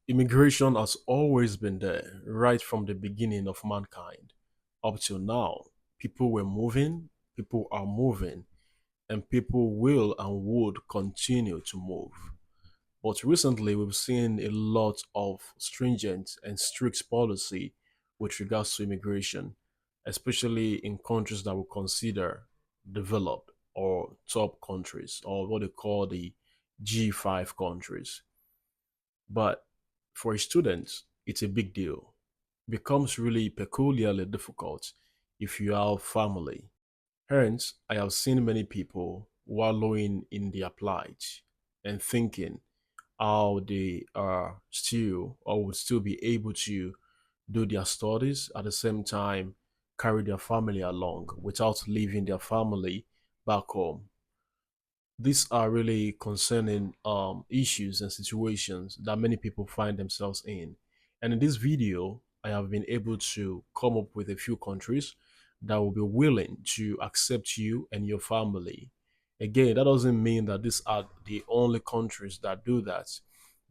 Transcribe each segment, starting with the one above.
Immigration has always been there, right from the beginning of mankind. Up till now, people were moving, people are moving, and people will and would continue to move. But recently, we've seen a lot of stringent and strict policy with regards to immigration, especially in countries that we consider developed or top countries, or what they call the G5 countries. But for a student, it's a big deal. Becomes really peculiarly difficult if you have family. Hence, I have seen many people wallowing in their plight and thinking how they are still or would still be able to do their studies at the same time carry their family along without leaving their family back home. These are really concerning issues and situations that many people find themselves in. And in this video, I have been able to come up with a few countries that will be willing to accept you and your family. Again, that doesn't mean that these are the only countries that do that,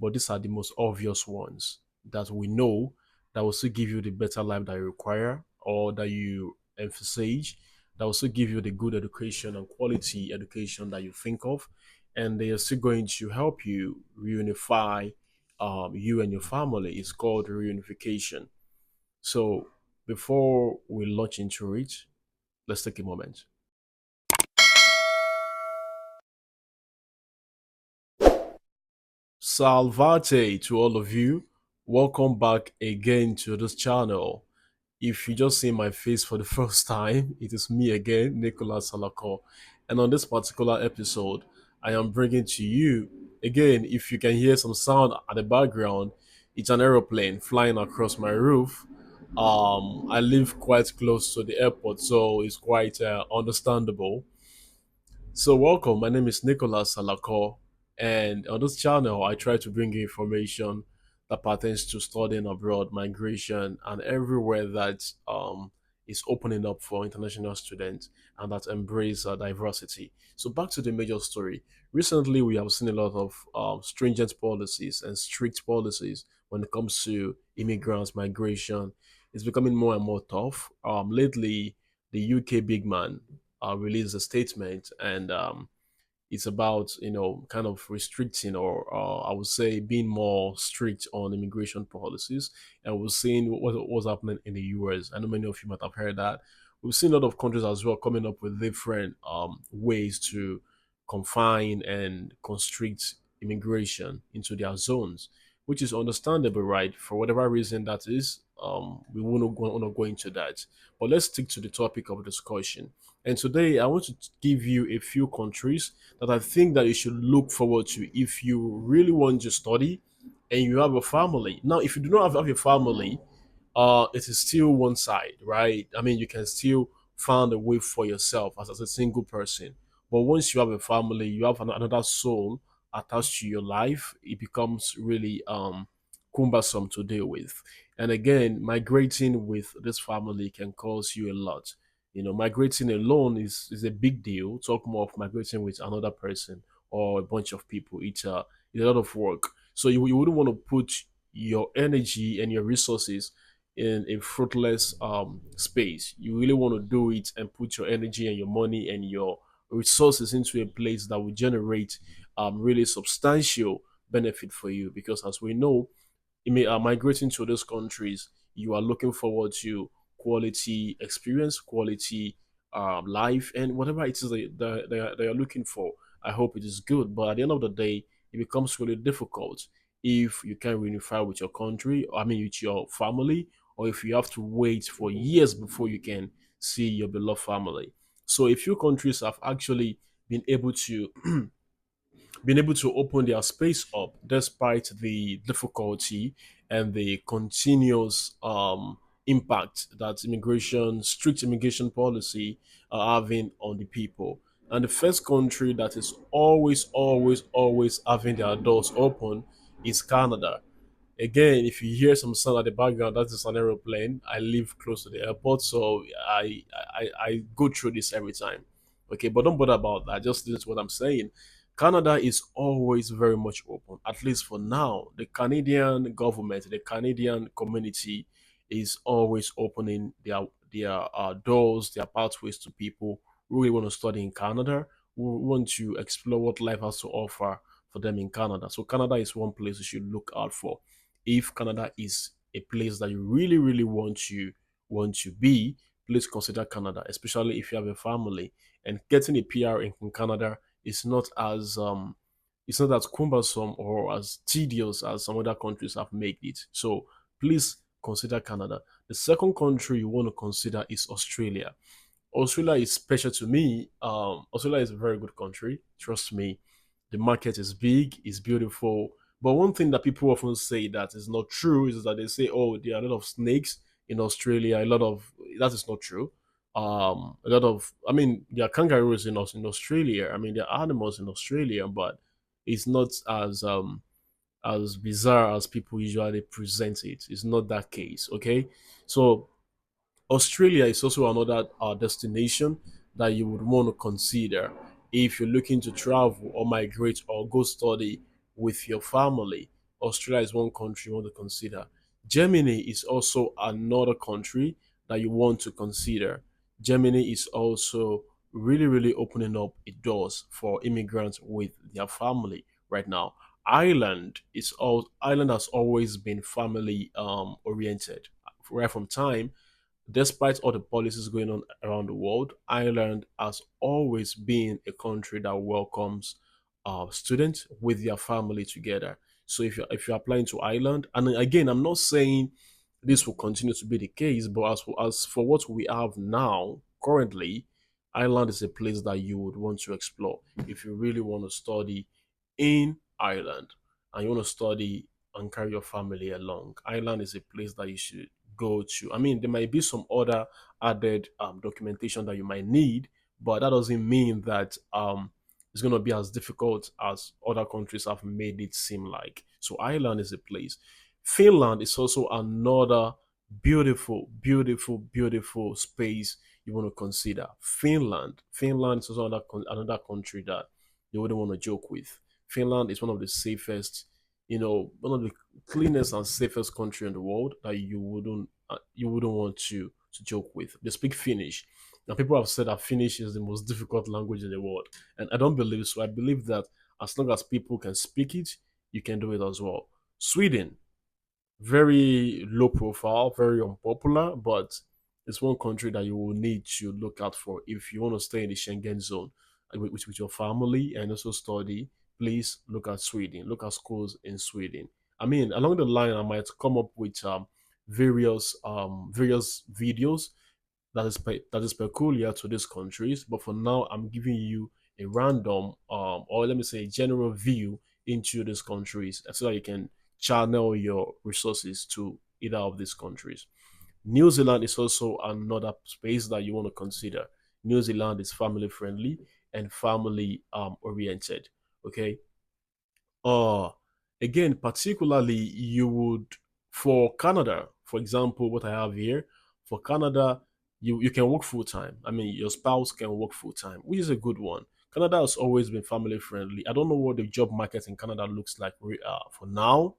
but these are the most obvious ones that we know that will still give you the better life that you require or that you emphasize, that will still give you the good education and quality education that you think of, and they are still going to help you reunify you and your family. It's called reunification. So before we launch into it, let's take a moment. Salvate to all of you. Welcome back again to this channel. If you just see my face for the first time, it is me again, Nicolas Salako. And on this particular episode, I am bringing to you, again, if you can hear some sound at the background, it's an aeroplane flying across my roof. I live quite close to the airport, so it's quite understandable. So, welcome. My name is Nicolas Salako, and on this channel, I try to bring you information that pertains to studying abroad, migration, and everywhere that is opening up for international students and that embrace diversity. So, back to the major story. Recently, we have seen a lot of stringent policies and strict policies when it comes to immigrants, migration. It's becoming more and more tough. Lately, the UK big man released a statement, and it's about kind of restricting or I would say being more strict on immigration policies. And we're seeing what's happening in the US. I know many of you might have heard that. We've seen a lot of countries as well coming up with different ways to confine and constrict immigration into their zones, which is understandable, right? For whatever reason that is, we won't go into that. But let's stick to the topic of discussion. And today I want to give you a few countries that I think that you should look forward to if you really want to study and you have a family. Now, if you do not have a family, it is still one side, right? I mean, you can still find a way for yourself as a single person. But once you have a family, you have another soul attached to your life. It becomes really cumbersome to deal with. And again, migrating with this family can cause you a lot. Migrating alone is a big deal. Talk more of migrating with another person or a bunch of people. It's a lot of work. So you wouldn't want to put your energy and your resources in a fruitless space. You really want to do it and put your energy and your money and your resources into a place that will generate really substantial benefit for you. Because as we know, migrating to those countries, you are looking forward to quality experience, quality life, and whatever it is they are looking for. I hope it is good. But at the end of the day, it becomes really difficult if you can't reunify with your country, I mean, with your family, or if you have to wait for years before you can see your beloved family. So a few countries have actually been able to open their space up despite the difficulty and the continuous impact that strict immigration policy are having on the people. And the first country that is always having their doors open is Canada. Again, if you hear some sound at the background, that is an aeroplane. I live close to the airport, so I go through this every time. Okay, but don't bother about that. Just listen to what I'm saying. Canada is always very much open, at least for now. The Canadian government, the Canadian community is always opening their doors, their pathways to people who really want to study in Canada, who want to explore what life has to offer for them in Canada. So Canada is one place you should look out for. If Canada is a place that you really, really want to be, please consider Canada, especially if you have a family. And getting a PR in Canada is not as it's not as cumbersome or as tedious as some other countries have made it. So please consider Canada. The second country you want to consider is Australia. Australia is special to me. Australia is a very good country. Trust me. The market is big, it's beautiful. But one thing that people often say that is not true is that they say, oh, there are a lot of snakes in Australia. A lot of that is not true. A lot of, I mean, there are kangaroos in Australia. I mean, there are animals in Australia, but it's not as bizarre as people usually present it. It's not that case. Okay, so Australia is also another destination that you would want to consider if you're looking to travel or migrate or go study with your family. Australia is one country you want to consider. Germany is also another country that you want to consider. Germany is also really, really opening up its doors for immigrants with their family right now. Ireland has always been family oriented right from time. Despite all the policies going on around the world, Ireland has always been a country that welcomes students with their family together. So if you're applying to Ireland, and again, I'm not saying this will continue to be the case, but as for what we have now, currently, Ireland is a place that you would want to explore if you really want to study in Ireland and you want to study and carry your family along. Ireland is a place that you should go to. I mean, there might be some other added documentation that you might need, but that doesn't mean that it's going to be as difficult as other countries have made it seem like. So Ireland is a place. Finland is also another beautiful, beautiful, beautiful space you want to consider. Finland is also another country that you wouldn't want to joke with. Finland is one of the safest, one of the cleanest and safest country in the world that you wouldn't want to joke with. They speak Finnish. Now people have said that Finnish is the most difficult language in the world, and I don't believe so. I believe that as long as people can speak it, you can do it as well. Sweden, very low profile, very unpopular, but it's one country that you will need to look out for if you want to stay in the Schengen zone with your family and also study. Please look at Sweden. Look at schools in Sweden. I mean, along the line, I might come up with various videos that is peculiar to these countries. But for now, I'm giving you a random or let me say general view into these countries so that you can channel your resources to either of these countries. New Zealand is also another space that you want to consider. New Zealand is family friendly and family oriented. Okay, uh again, particularly you would for Canada, for example, what I have here, for Canada, you can work full time. I mean, your spouse can work full time, which is a good one. Canada has always been family friendly. I don't know what the job market in Canada looks like for now,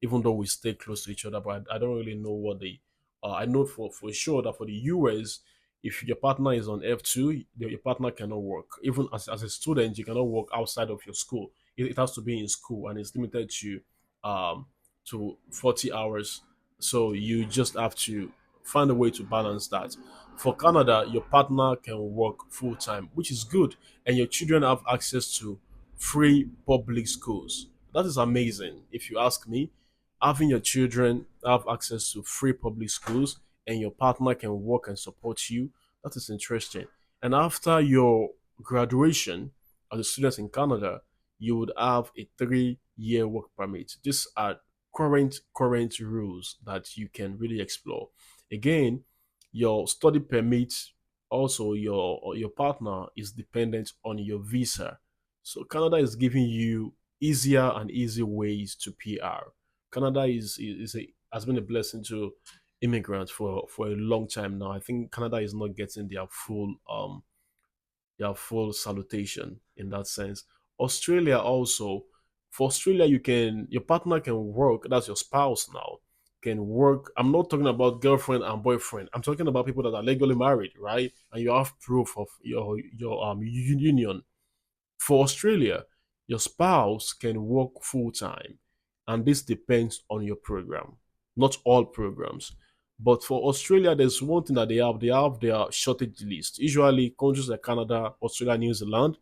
even though we stay close to each other, but I don't really know what the I know for sure that for the US, if your partner is on F2, your partner cannot work. Even as a student, you cannot work outside of your school. It has to be in school and it's limited um to 40 hours. So you just have to find a way to balance that. For Canada, your partner can work full time, which is good, and your children have access to free public schools. That is amazing, if you ask me. Having your children have access to free public schools and your partner can work and support you, that is interesting. And after your graduation as a student in Canada, you would have a 3-year work permit. These are current rules that you can really explore. Again, your study permit, also your partner is dependent on your visa. So Canada is giving you easier and easy ways to PR. Canada has been a blessing to immigrants for a long time now. I think Canada is not getting their full salutation in that sense. Australia also, for Australia, your partner can work, that's your spouse now, can work. I'm not talking about girlfriend and boyfriend. I'm talking about people that are legally married, right? And you have proof of your union. For Australia, your spouse can work full time, and this depends on your program. Not all programs. But for Australia, there's one thing that they have. They have their shortage list. Usually, countries like Canada, Australia, New Zealand,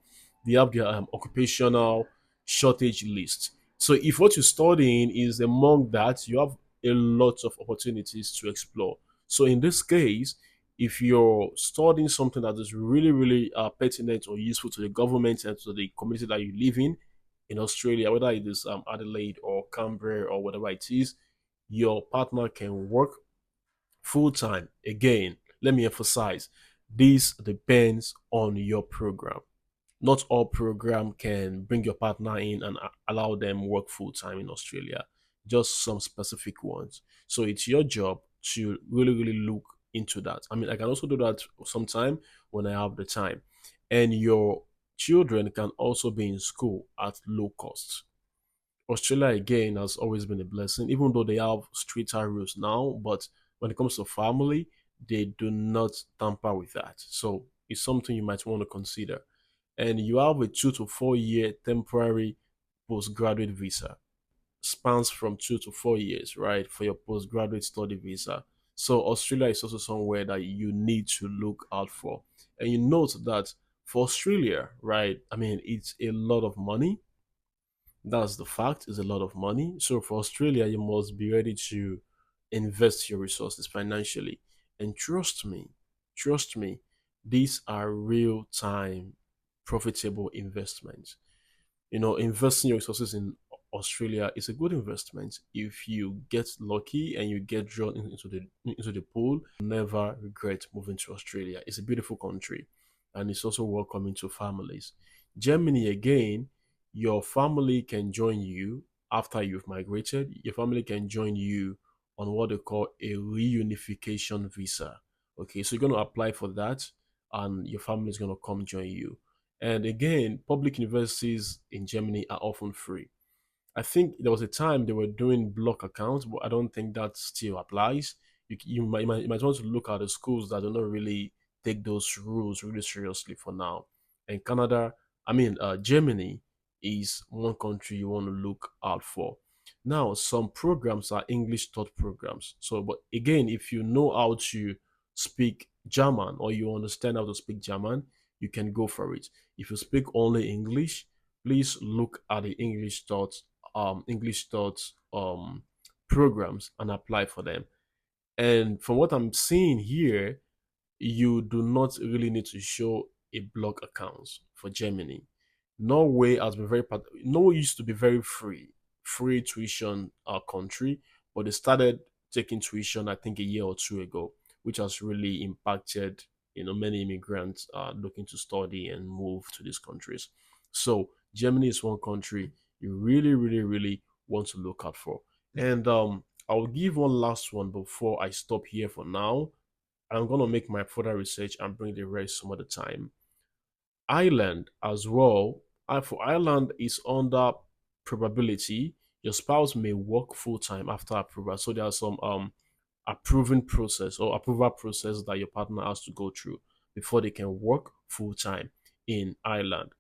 they have their occupational shortage list. So if what you're studying is among that, you have a lot of opportunities to explore. So in this case, if you're studying something that is really, really pertinent or useful to the government and to the community that you live in Australia, whether it is Adelaide or Canberra or whatever it is, your partner can work full time. Again, let me emphasize this depends on your program. Not all program can bring your partner in and allow them work full time in Australia. Just some specific ones. So it's your job to really, really look into that. I mean, I can also do that sometime when I have the time. And your children can also be in school at low cost. Australia again has always been a blessing, even though they have stricter rules now. But when it comes to family, they do not tamper with that. So it's something you might want to consider. And you have a 2 to 4 year temporary postgraduate visa, spans from 2 to 4 years, right, for your postgraduate study visa. So Australia is also somewhere that you need to look out for. And you note that for Australia, right, I mean, it's a lot of money. That's the fact, it's a lot of money. So for Australia, you must be ready to invest your resources financially. And trust me, these are real time profitable investments. Investing your resources in Australia is a good investment. If you get lucky and you get drawn into the pool, never regret moving to Australia. It's a beautiful country, and it's also welcoming to families. Germany again, your family can join you after you've migrated. Your family can join you on what they call a reunification visa. Okay, so you're going to apply for that, and your family is going to come join you. And again, public universities in Germany are often free. I think there was a time they were doing block accounts, but I don't think that still applies. You might want to look at the schools that do not really take those rules really seriously for now. And Germany is one country you want to look out for. Now, some programs are English taught programs. So, but again, if you know how to speak German or you understand how to speak German, you can go for it. If you speak only English, please look at the English taught programs and apply for them. And from what I'm seeing here, you do not really need to show a blog account for Germany. Norway used to be very free tuition country, but they started taking tuition I think a year or two ago, which has really impacted many immigrants looking to study and move to these countries. So Germany is one country you really, really, really want to look out for. And I'll give one last one before I stop here for now. I'm gonna make my further research and bring the rest some other time. Ireland as well. For Ireland is under probability. Your spouse may work full time after approval. So there are some approving process or approval process that your partner has to go through before they can work full time in Ireland.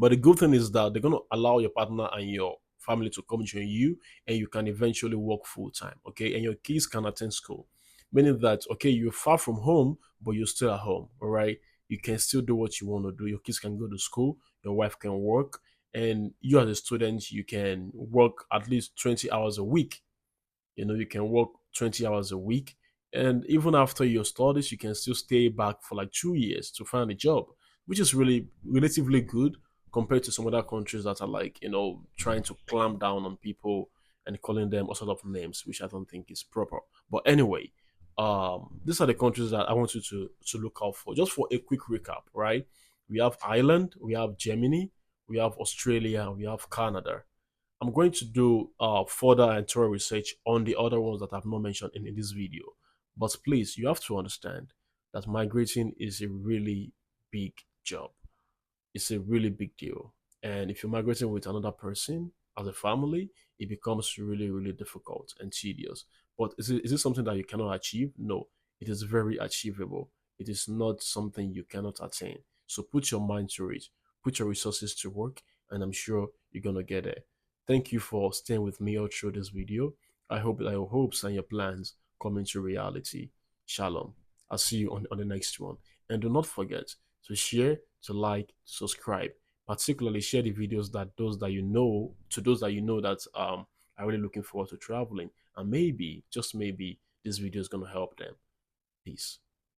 But the good thing is that they're going to allow your partner and your family to come join you, and you can eventually work full time. Okay. And your kids can attend school, meaning that, okay, you're far from home, but you're still at home. All right. You can still do what you want to do. Your kids can go to school, your wife can work, and you as a student, you can work at least 20 hours a week. You can work 20 hours a week. And even after your studies, you can still stay back for like 2 years to find a job, which is really relatively good compared to some other countries that are like, trying to clamp down on people and calling them all sort of names, which I don't think is proper. But anyway, these are the countries that I want you to look out for. Just for a quick recap, right? We have Ireland, we have Germany, we have Australia, we have Canada. I'm going to do further and thorough research on the other ones that I've not mentioned in this video. But please, you have to understand that migrating is a really big job. It's a really big deal. And if you're migrating with another person as a family, it becomes really, really difficult and tedious. But is it something that you cannot achieve? No, it is very achievable. It is not something you cannot attain. So put your mind to it, put your resources to work, and I'm sure you're gonna get it. Thank you for staying with me all through this video. I hope that your hopes and your plans come into reality. Shalom. I'll see you on the next one. And do not forget to share, to like, to subscribe. Particularly share the videos that those that you know to those that you know that are really looking forward to traveling. And maybe, just maybe, this video is gonna help them. Peace.